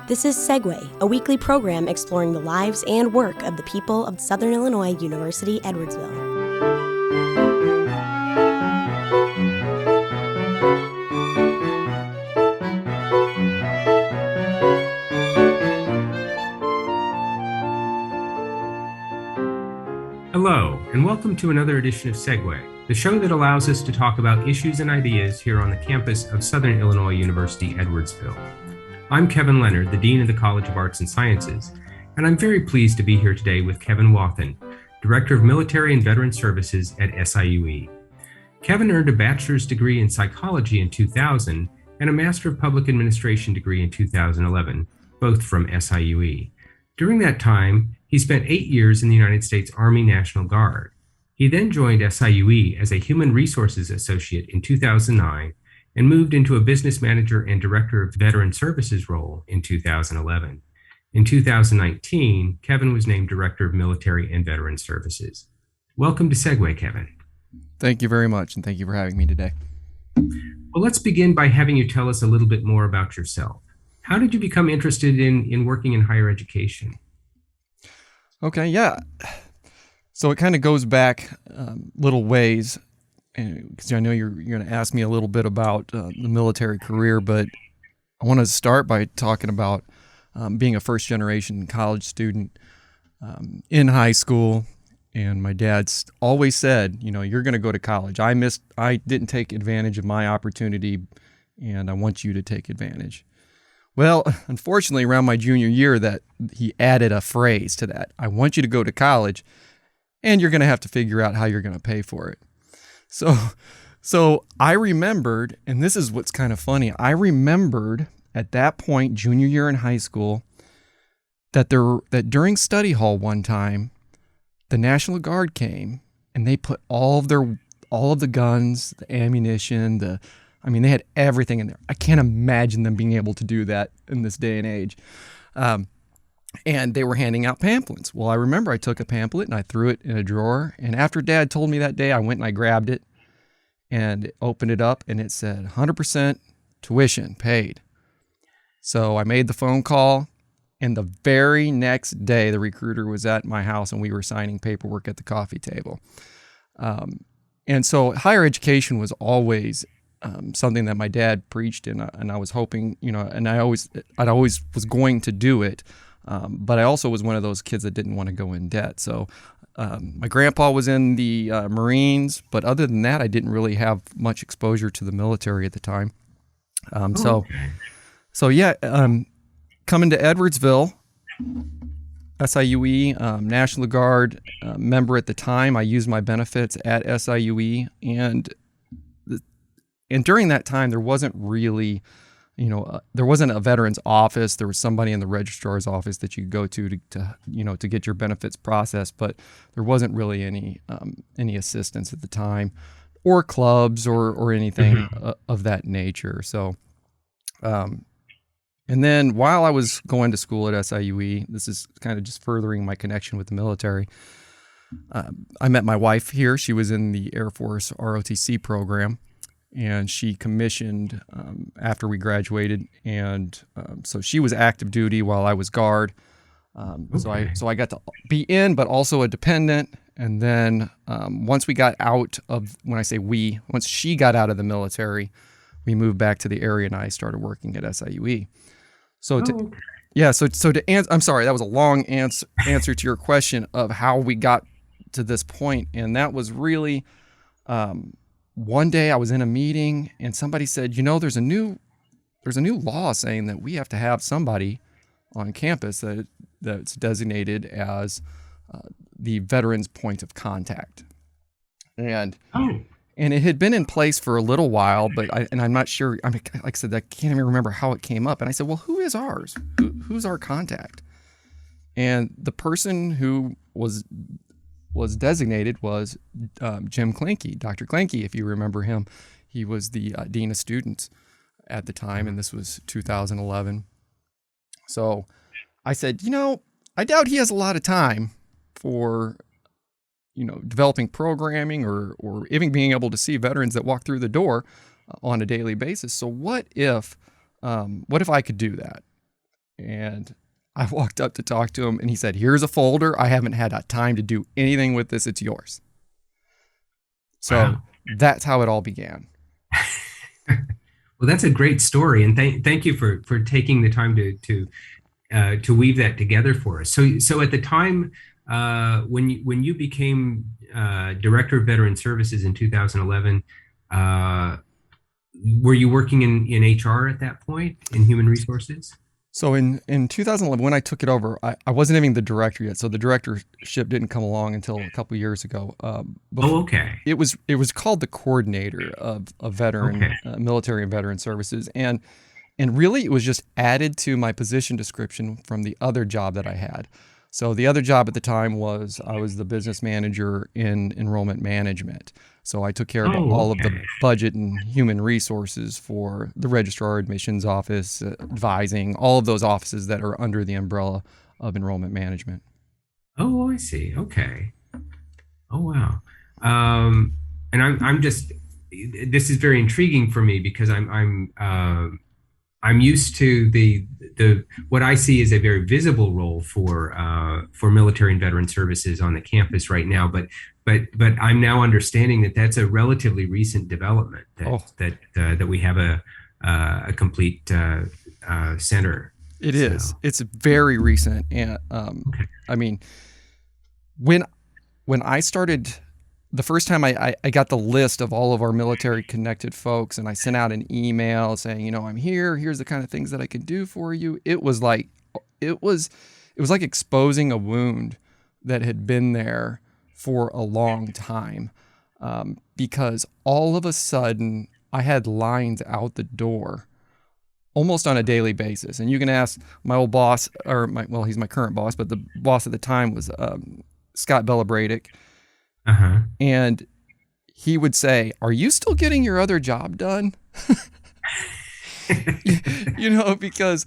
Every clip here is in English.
This is Segue, a weekly program exploring the lives and work of the people of Southern Illinois University Edwardsville. Hello, and welcome to another edition of Segue, the show that allows us to talk about issues and ideas here on the campus of Southern Illinois University Edwardsville. I'm Kevin Leonard, the Dean of the College of Arts and Sciences, and I'm very pleased to be here today with Kevin Wathen, Director of Military and Veteran Services at SIUE. Kevin earned a bachelor's degree in psychology in 2000 and a Master of Public Administration degree in 2011, both from SIUE. During that time, he spent 8 years in the United States Army National Guard. He then joined SIUE as a Human Resources Associate in 2009 and moved into a Business Manager and Director of Veteran Services role in 2011. In 2019, Kevin was named Director of Military and Veteran Services. Welcome to Segue, Kevin. Thank you very much, and thank you for having me today. Well, let's begin by having you tell us a little bit more about yourself. How did you become interested in working in higher education? Okay, yeah. So it kind of goes back little ways, because I know you're going to ask me a little bit about the military career, but I want to start by talking about being a first-generation college student in high school. And my dad's always said, you know, you're going to go to college. I didn't take advantage of my opportunity, and I want you to take advantage. Well, unfortunately, around my junior year, that he added a phrase to that. I want you to go to college, and you're going to have to figure out how you're going to pay for it. So I remembered, and this is what's kind of funny, I remembered at that point, junior year in high school, that during study hall one time, the National Guard came and they put all of the guns, the ammunition, they had everything in there. I can't imagine them being able to do that in this day and age. And they were handing out pamphlets. Well, I remember I took a pamphlet and I threw it in a drawer. And after Dad told me that day, I went and I grabbed it and opened it up, and it said 100% tuition paid. So I made the phone call, and the very next day, the recruiter was at my house and we were signing paperwork at the coffee table. And so higher education was always something that my dad preached, and I was hoping, and I'd always was going to do it. But I also was one of those kids that didn't want to go in debt. So my grandpa was in the Marines, but other than that, I didn't really have much exposure to the military at the time. Coming to Edwardsville, SIUE, National Guard member at the time, I used my benefits at SIUE, and during that time, there wasn't really, there wasn't a veterans office. There was somebody in the registrar's office that you could go to get your benefits processed, but there wasn't really any assistance at the time, or clubs or anything of that nature. So, and then while I was going to school at SIUE, this is kind of just furthering my connection with the military. I met my wife here. She was in the Air Force ROTC program, and she commissioned after we graduated, and so she was active duty while I was guard. So I got to be in, but also a dependent. And then once we got out of, when I say we, once she got out of the military, we moved back to the area, and I started working at SIUE. So to answer, I'm sorry, that was a long answer to your question of how we got to this point, and that was really. One day I was in a meeting and somebody said, there's a new law saying that we have to have somebody on campus that's designated as the veterans point of contact. And it had been in place for a little while, but I'm not sure. I mean, like I said, I can't even remember how it came up. And I said, well, who is ours? Who's our contact? And the person who was designated was Jim Klinke, Dr. Klinke, if you remember him. He was the Dean of Students at the time, and this was 2011. So I said, I doubt he has a lot of time for, developing programming or even being able to see veterans that walk through the door on a daily basis. So what if I could do that? And I walked up to talk to him, and he said, "Here's a folder. I haven't had time to do anything with this. It's yours." So Wow. that's how it all began. Well, that's a great story, and thank you for taking the time to weave that together for us. So at the time when you became Director of Veteran Services in 2011, were you working in HR at that point, in human resources? So in 2011, when I took it over, I wasn't even the director yet. So the directorship didn't come along until a couple of years ago. Okay. It was called the coordinator of veteran military and veteran services, and really it was just added to my position description from the other job that I had. So the other job at the time was I was the business manager in enrollment management. So I took care of all of the budget and human resources for the registrar, admissions office, advising, all of those offices that are under the umbrella of enrollment management. Oh, I see. Okay. Oh, wow. And I'm just, this is very intriguing for me because I'm used to the what I see as a very visible role for military and veteran services on the campus right now, but I'm now understanding that that's a relatively recent development that we have a complete center. It is. It's very recent, and I mean, when I started. The first time I got the list of all of our military connected folks, and I sent out an email saying, I'm here. Here's the kind of things that I can do for you. It was like exposing a wound that had been there for a long time, because all of a sudden I had lines out the door almost on a daily basis. And you can ask my old boss, he's my current boss, but the boss at the time was Scott Bellabradick. Uh-huh. And he would say, "Are you still getting your other job done?" Because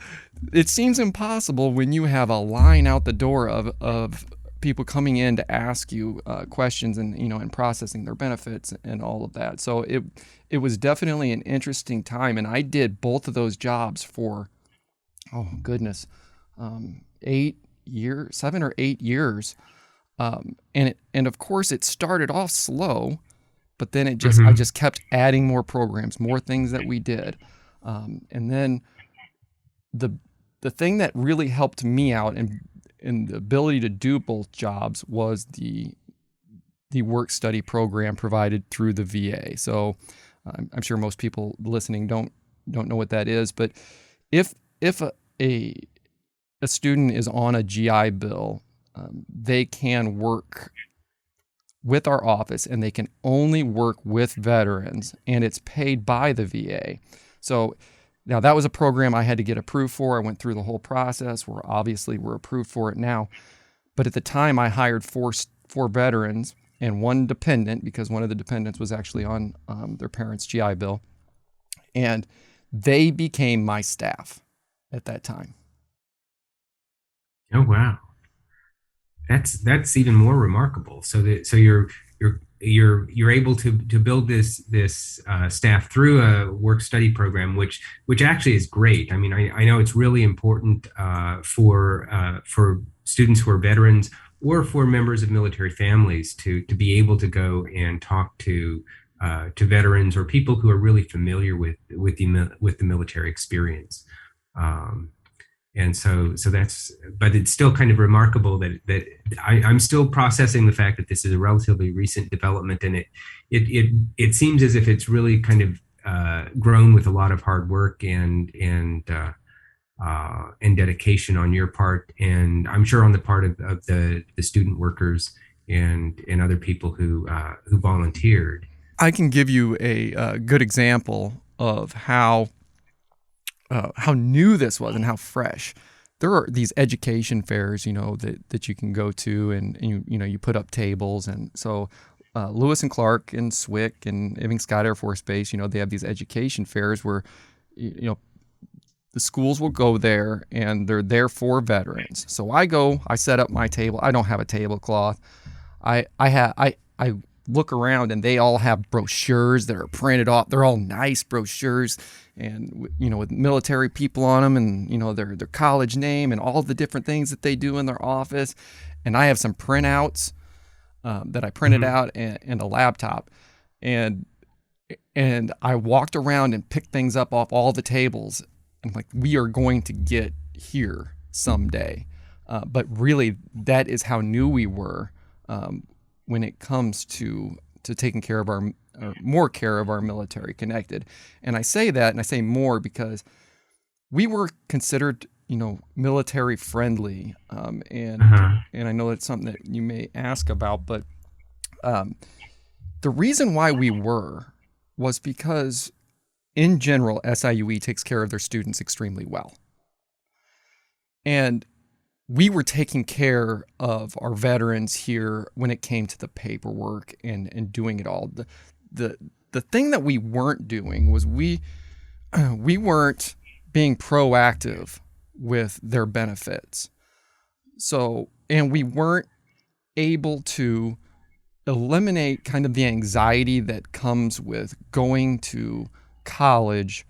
it seems impossible when you have a line out the door of people coming in to ask you questions and, and processing their benefits and all of that. So it was definitely an interesting time. And I did both of those jobs for, 7 or 8 years. And of course it started off slow, but then I just kept adding more programs, more things that we did. And then the thing that really helped me out in the ability to do both jobs was the work study program provided through the VA. So I'm sure most people listening don't know what that is, but if a student is on a GI Bill, they can work with our office, and they can only work with veterans, and it's paid by the VA. So now that was a program I had to get approved for. I went through the whole process. We're approved for it now. But at the time, I hired four veterans and one dependent, because one of the dependents was actually on their parents' GI Bill, and they became my staff at that time. Oh, wow. That's even more remarkable. So you're able to build this staff through a work study program, which actually is great. I mean, I know it's really important for students who are veterans or for members of military families to be able to go and talk to veterans or people who are really familiar with the military experience. And so that's, but it's still kind of remarkable that I'm still processing the fact that this is a relatively recent development, and it seems as if it's really kind of grown with a lot of hard work and dedication on your part, and I'm sure on the part of the student workers and other people who volunteered. I can give you a good example of how new this was and how fresh. There are these education fairs, that you can go to, and you put up tables. And so Lewis and Clark and SWCC and Irving Scott Air Force Base, they have these education fairs where, the schools will go there, and they're there for veterans. So I set up my table. I don't have a tablecloth. I look around, and they all have brochures that are printed off. They're all nice brochures, and with military people on them, and their college name and all the different things that they do in their office. And I have some printouts that I printed out and a laptop, and I walked around and picked things up off all the tables. I'm like, we are going to get here someday. But really, that is how new we were when it comes to taking care of more care of our military connected. And I say that, and I say more because we were considered, military friendly. And I know that's something that you may ask about, but the reason why we was because in general, SIUE takes care of their students extremely well. And we were taking care of our veterans here when it came to the paperwork and doing it all. The thing that we weren't doing was we weren't being proactive with their benefits. And we weren't able to eliminate kind of the anxiety that comes with going to college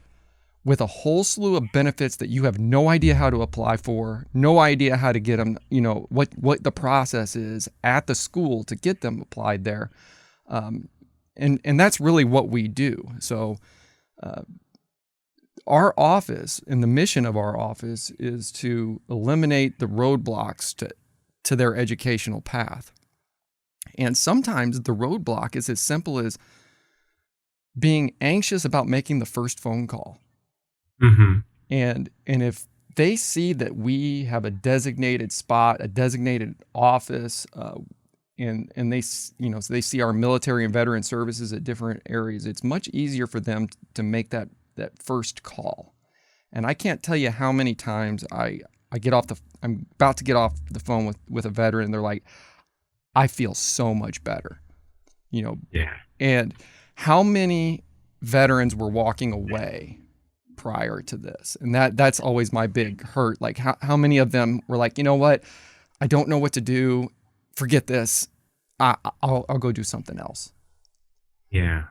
with a whole slew of benefits that you have no idea how to apply for, no idea how to get them, what the process is at the school to get them applied there. And that's really what we do. So our office and the mission of our office is to eliminate the roadblocks to their educational path. And sometimes the roadblock is as simple as being anxious about making the first phone call. And if they see that we have a designated spot, a designated office, and they so they see our military and veteran services at different areas, it's much easier for them to make that first call. And I can't tell you how many times I'm about to get off the phone with a veteran, and they're like, I feel so much better, Yeah. And how many veterans were walking away prior to this? And that's always my big hurt. Like how many of them were like, you know what? I don't know what to do. Forget this. I'll go do something else. Yeah.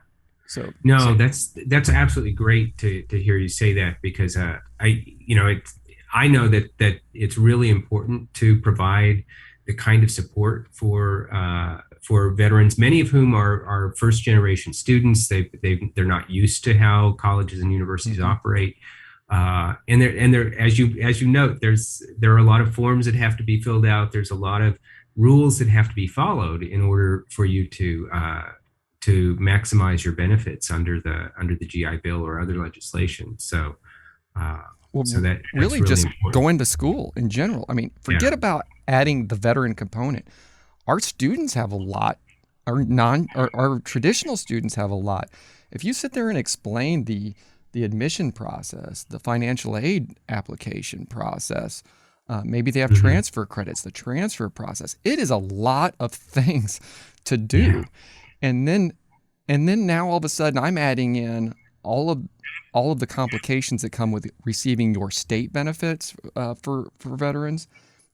So that's absolutely great to hear you say that, because I know that it's really important to provide the kind of support for veterans, many of whom are first generation students. They're not used to how colleges and universities operate, and there as you note, there are a lot of forms that have to be filled out. There's a lot of rules that have to be followed in order for you to maximize your benefits under the GI Bill or other legislation. So that's really just important. Going to school in general. I mean, forget about adding the veteran component. Our students have a lot. Our traditional students have a lot. If you sit there and explain the admission process, the financial aid application process, maybe they have transfer credits, the transfer process. It is a lot of things to do. Yeah. And then now all of a sudden I'm adding in all of the complications that come with receiving your state benefits for veterans,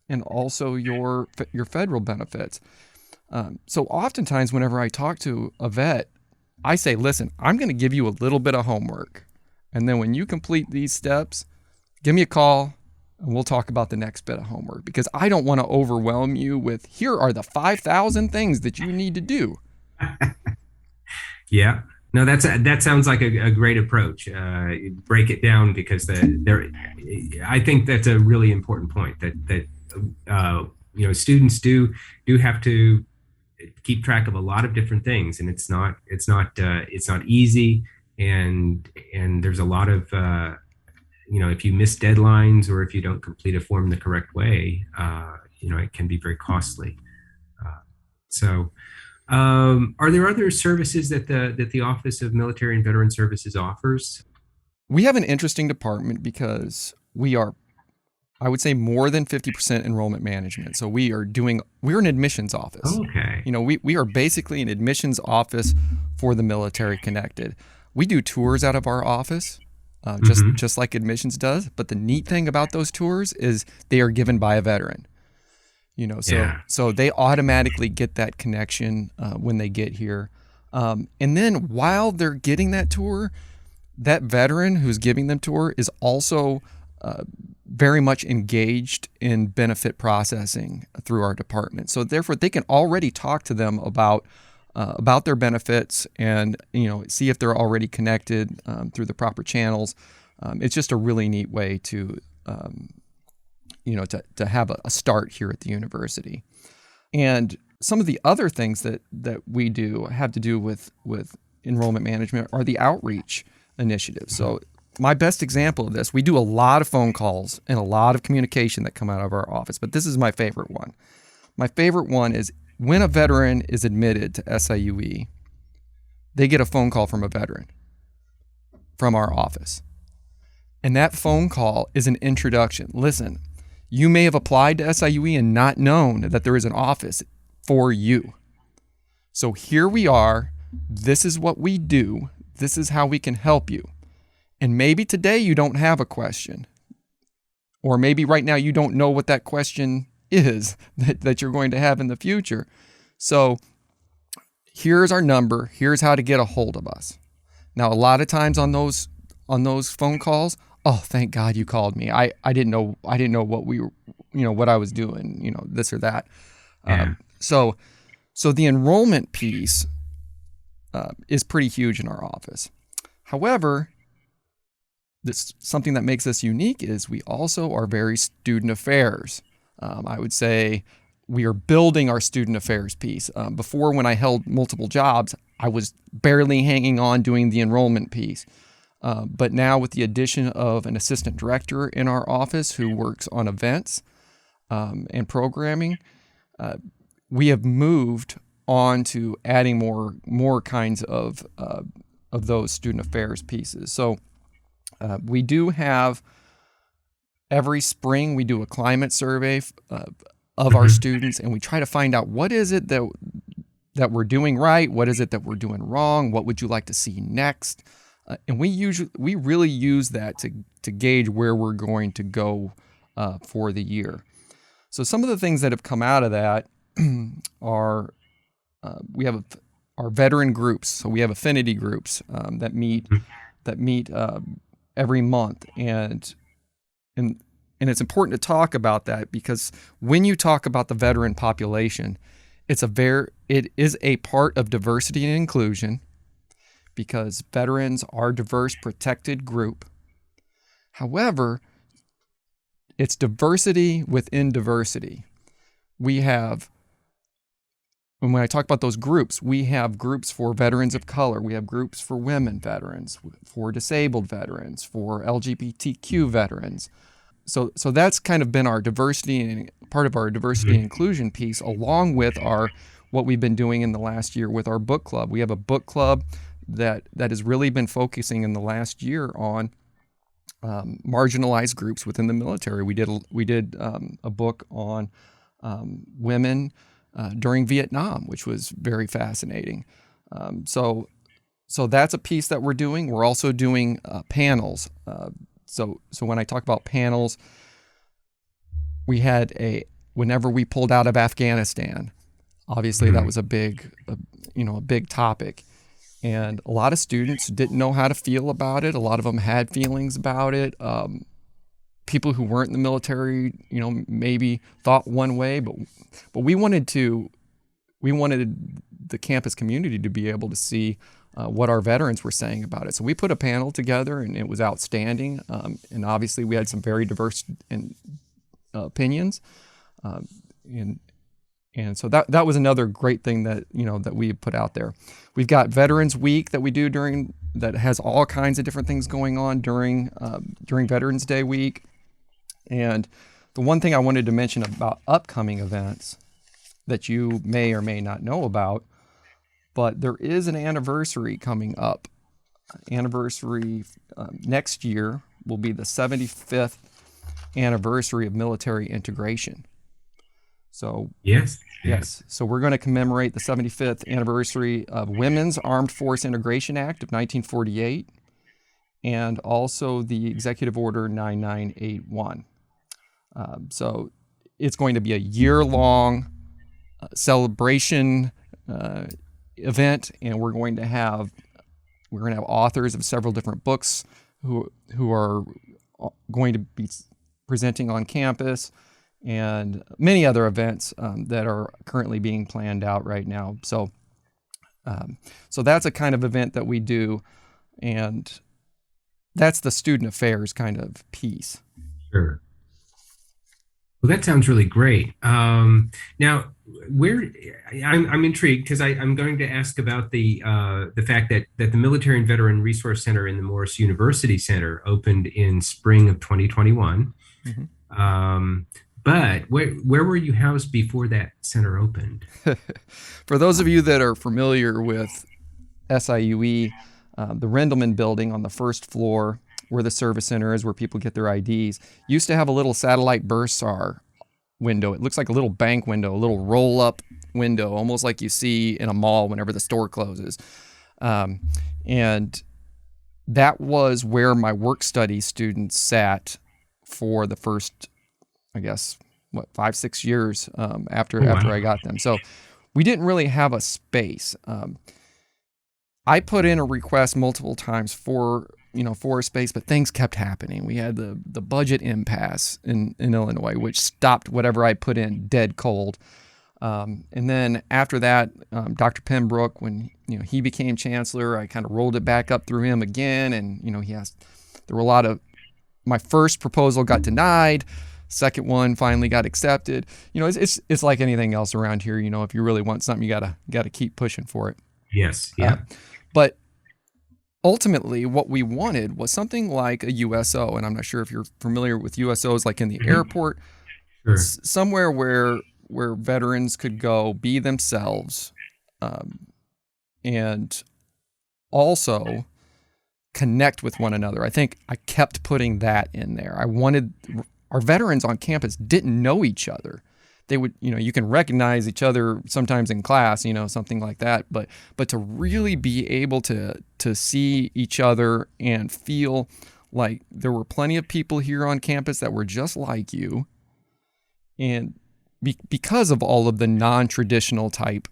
and also your federal benefits. So oftentimes whenever I talk to a vet, I say, listen, I'm going to give you a little bit of homework. And then when you complete these steps, give me a call and we'll talk about the next bit of homework, because I don't want to overwhelm you with, here are the 5,000 things that you need to do. Yeah. No, that sounds like a great approach. Break it down, because I think that's a really important point, that students do have to keep track of a lot of different things, and it's not easy, and there's a lot of if you miss deadlines or if you don't complete a form the correct way, it can be very costly. Are there other services that the Office of Military and Veteran Services offers? We have an interesting department because we are, I would say, more than 50% enrollment management. So we're an admissions office. Okay. We are basically an admissions office for the military connected. We do tours out of our office, just like admissions does. But the neat thing about those tours is they are given by a veteran. So they automatically get that connection when they get here. And then while they're getting that tour, that veteran who's giving them tour is also very much engaged in benefit processing through our department. So therefore, they can already talk to them about their benefits and see if they're already connected through the proper channels. It's just a really neat way to to have a start here at the university. And some of the other things that we do have to do with enrollment management are the outreach initiatives. So my best example of this, we do a lot of phone calls and a lot of communication that come out of our office, but this is my favorite one. My favorite one is when a veteran is admitted to SIUE, they get a phone call from a veteran from our office. And that phone call is an introduction. Listen, you may have applied to SIUE and not known that there is an office for you. So here we are. This is what we do. This is how we can help you. And maybe today you don't have a question. Or maybe right now you don't know what that question is that you're going to have in the future. So here's our number. Here's how to get a hold of us. Now, a lot of times on those phone calls, oh, thank God you called me. I didn't know what we were, what I was doing, this or that. Yeah. So the enrollment piece is pretty huge in our office. However, something that makes us unique is we also are very student affairs. I would say we are building our student affairs piece. Before, when I held multiple jobs, I was barely hanging on doing the enrollment piece. But now with the addition of an assistant director in our office who works on events and programming, we have moved on to adding more kinds of those student affairs pieces. So we do have, every spring we do a climate survey of our students, and we try to find out what is it that we're doing right, what is it that we're doing wrong, what would you like to see next, and we really use that to gauge where we're going to go for the year. So some of the things that have come out of that are we have our veteran groups. So we have affinity groups that meet every month, and it's important to talk about that because when you talk about the veteran population, it is a part of diversity and inclusion because veterans are a diverse, protected group. However, it's diversity within diversity. We have, and when I talk about those groups, we have groups for veterans of color. We have groups for women veterans, for disabled veterans, for LGBTQ veterans. So that's kind of been our diversity and part of our diversity and inclusion piece, along with what we've been doing in the last year with our book club. We have a book club that has really been focusing in the last year on marginalized groups within the military. We did a book on women during Vietnam, which was very fascinating. So that's a piece that we're doing. We're also doing panels. So when I talk about panels, we had whenever we pulled out of Afghanistan, obviously that was a big topic. And a lot of students didn't know how to feel about it. A lot of them had feelings about it. People who weren't in the military, maybe thought one way, but we wanted the campus community to be able to see what our veterans were saying about it. So we put a panel together, and it was outstanding. And obviously, we had some very diverse opinions, and so that was another great thing that we put out there. We've got Veterans Week that we do that has all kinds of different things going on during Veterans Day week. And the one thing I wanted to mention about upcoming events that you may or may not know about, but there is an anniversary coming up. Anniversary next year will be the 75th anniversary of military integration. So yes. So we're going to commemorate the 75th anniversary of Women's Armed Force Integration Act of 1948 and also the Executive Order 9981. So it's going to be a year-long celebration event, and we're going to have we're going to have authors of several different books who are going to be presenting on campus, and many other events that are currently being planned out right now. So that's a kind of event that we do, and that's the student affairs kind of piece. Sure. Well, that sounds really great. Now, I'm intrigued because I'm going to ask about the fact that the Military and Veteran Resource Center in the Morris University Center opened in spring of 2021. Mm-hmm. But where were you housed before that center opened? For those of you that are familiar with SIUE, the Rendleman building on the first floor, where the service center is, where people get their IDs, used to have a little satellite bursar window. It looks like a little bank window, a little roll-up window, almost like you see in a mall whenever the store closes. And that was where my work-study students sat for the first, I guess, 5-6 years after I got them. So we didn't really have a space. I put in a request multiple times for a space, but things kept happening. We had the budget impasse in Illinois, which stopped whatever I put in dead cold. And then after that, Dr. Pembroke, when he became chancellor, I kind of rolled it back up through him again, and there were a lot of, my first proposal got denied, second one finally got accepted. It's like anything else around here. If you really want something, you gotta keep pushing for it. Yes, yeah. But ultimately, what we wanted was something like a USO, and I'm not sure if you're familiar with USOs, like in the airport, sure. Somewhere where veterans could go be themselves, and also connect with one another. I think I kept putting that in there. I wanted, our veterans on campus didn't know each other. They would, you can recognize each other sometimes in class, something like that. But to really be able to see each other and feel like there were plenty of people here on campus that were just like you, and because of all of the non-traditional type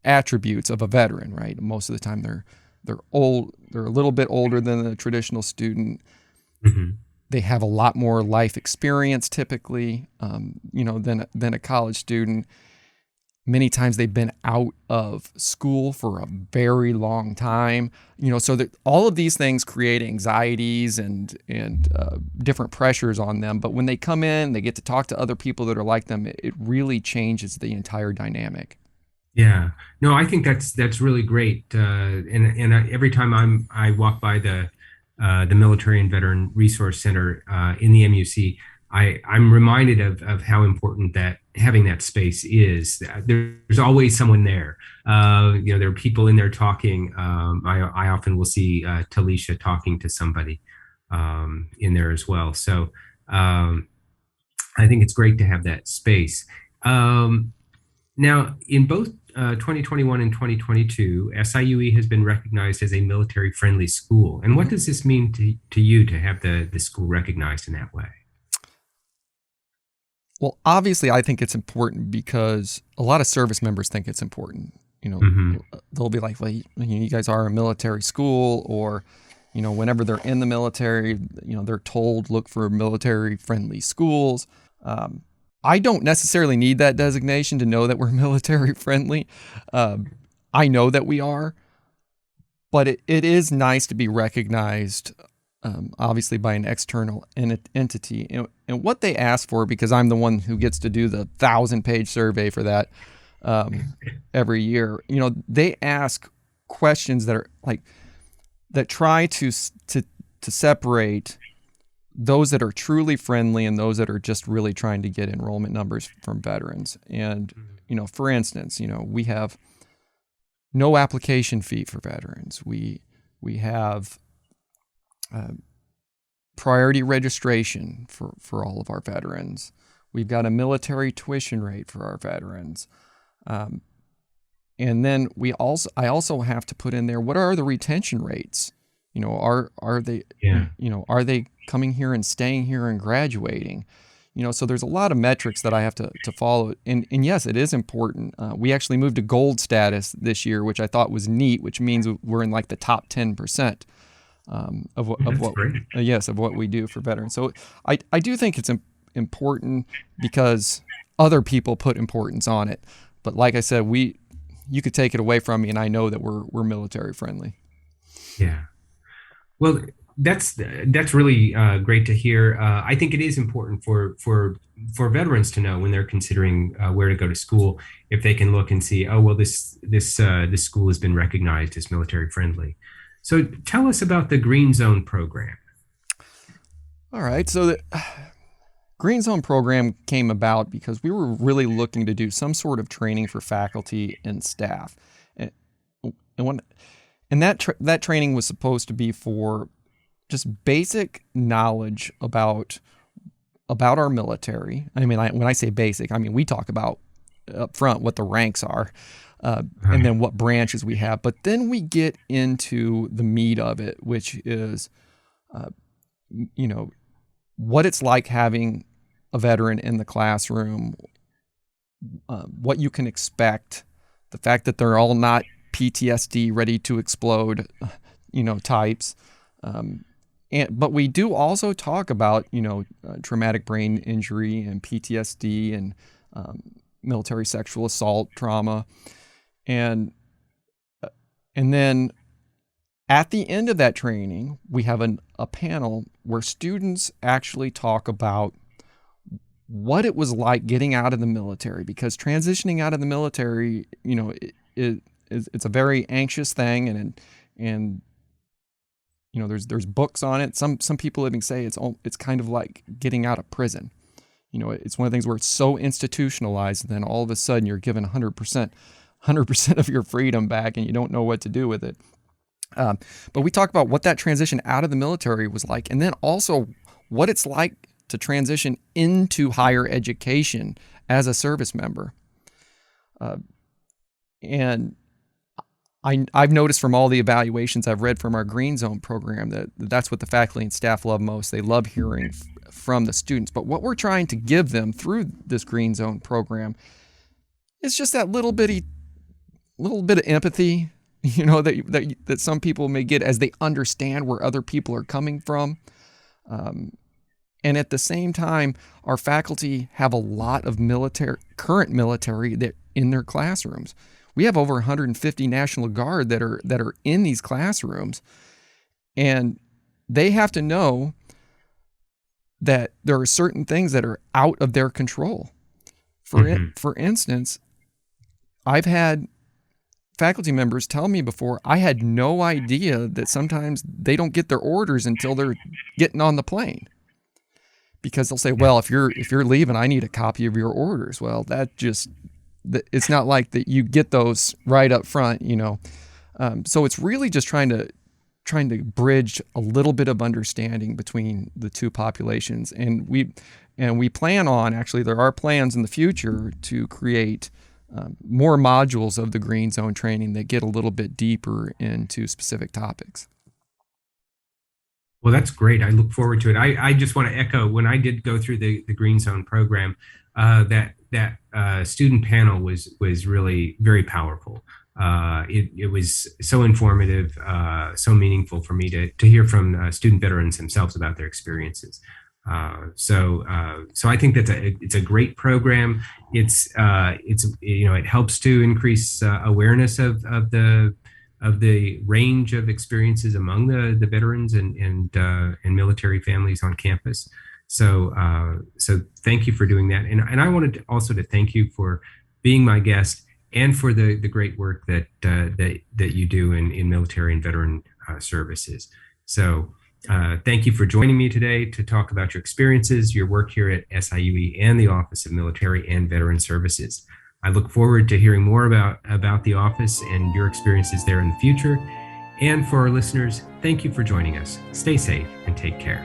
attributes of a veteran, right? Most of the time they're old, they're a little bit older than the traditional student. Mm-hmm. They have a lot more life experience typically, than a college student. Many times they've been out of school for a very long time, so that all of these things create anxieties and different pressures on them. But when they come in, they get to talk to other people that are like them. It really changes the entire dynamic. Yeah, no, I think that's really great. And every time I walk by the Military and Veteran Resource Center in the MUC, I'm reminded of how important that having that space is. There's always someone there. There are people in there talking. I often will see Talisha talking to somebody in there as well. So I think it's great to have that space. Now, in both 2021 and 2022, SIUE has been recognized as a military-friendly school. And what does this mean to you to have the school recognized in that way? Well, obviously, I think it's important because a lot of service members think it's important. They'll be like, well, you guys are a military school, or, whenever they're in the military, they're told, look for military-friendly schools. I don't necessarily need that designation to know that we're military friendly. I know that we are, but it is nice to be recognized, obviously, by an external entity. And what they ask for, because I'm the one who gets to do the 1,000-page survey for that every year, they ask questions that are that try to separate those that are truly friendly and those that are just really trying to get enrollment numbers from veterans. And, for instance, we have no application fee for veterans. We have priority registration for all of our veterans. We've got a military tuition rate for our veterans. And then I also have to put in there, what are the retention rates? Are they, are they coming here and staying here and graduating? So there's a lot of metrics that I have to follow. And yes, it is important. We actually moved to gold status this year, which I thought was neat, which means we're in like the top 10% of what we do for veterans. So I do think it's important because other people put importance on it. But like I said, you could take it away from me, and I know that we're military friendly. Yeah. Well, that's really great to hear. I think it is important for veterans to know when they're considering where to go to school, if they can look and see, oh, well, this school has been recognized as military friendly. So tell us about the Green Zone program. All right. So the Green Zone program came about because we were really looking to do some sort of training for faculty and staff. And that training was supposed to be for just basic knowledge about our military. I mean, when I say basic, I mean, we talk about up front what the ranks are, and then what branches we have. But then we get into the meat of it, which is, what it's like having a veteran in the classroom, what you can expect, the fact that they're all not PTSD ready to explode, types. But we do also talk about, traumatic brain injury and PTSD and military sexual assault trauma. And then at the end of that training, we have a panel where students actually talk about what it was like getting out of the military, because transitioning out of the military, it's a very anxious thing, and there's books on it. Some people even say it's kind of like getting out of prison. It's one of the things where it's so institutionalized, and then all of a sudden you're given 100% of your freedom back, and you don't know what to do with it. But we talk about what that transition out of the military was like, and then also what it's like to transition into higher education as a service member. And I've noticed from all the evaluations I've read from our Green Zone program that's what the faculty and staff love most. They love hearing from the students. But what we're trying to give them through this Green Zone program is just that little bit of empathy, that some people may get as they understand where other people are coming from. And at the same time, our faculty have a lot of current military that in their classrooms. We have over 150 National Guard that are in these classrooms, and they have to know that there are certain things that are out of their control. For instance, I've had faculty members tell me before, I had no idea that sometimes they don't get their orders until they're getting on the plane. Because they'll say, well, if you're leaving, I need a copy of your orders. Well, it's not like that you get those right up front, So it's really just trying to bridge a little bit of understanding between the two populations. And we plan on, actually, there are plans in the future to create more modules of the Green Zone training that get a little bit deeper into specific topics. Well, that's great. I look forward to it. I just want to echo, when I did go through the Green Zone program, that student panel was really very powerful. It was so informative, so meaningful for me to hear from student veterans themselves about their experiences. So I think it's a great program. It helps to increase awareness of the range of experiences among the veterans and military families on campus. So thank you for doing that. And I wanted to also thank you for being my guest and for the great work that you do in military and veteran services. So thank you for joining me today to talk about your experiences, your work here at SIUE and the Office of Military and Veteran Services. I look forward to hearing more about the office and your experiences there in the future. And for our listeners, thank you for joining us. Stay safe and take care.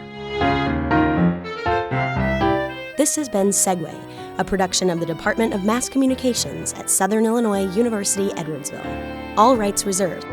This has been Segue, a production of the Department of Mass Communications at Southern Illinois University Edwardsville. All rights reserved.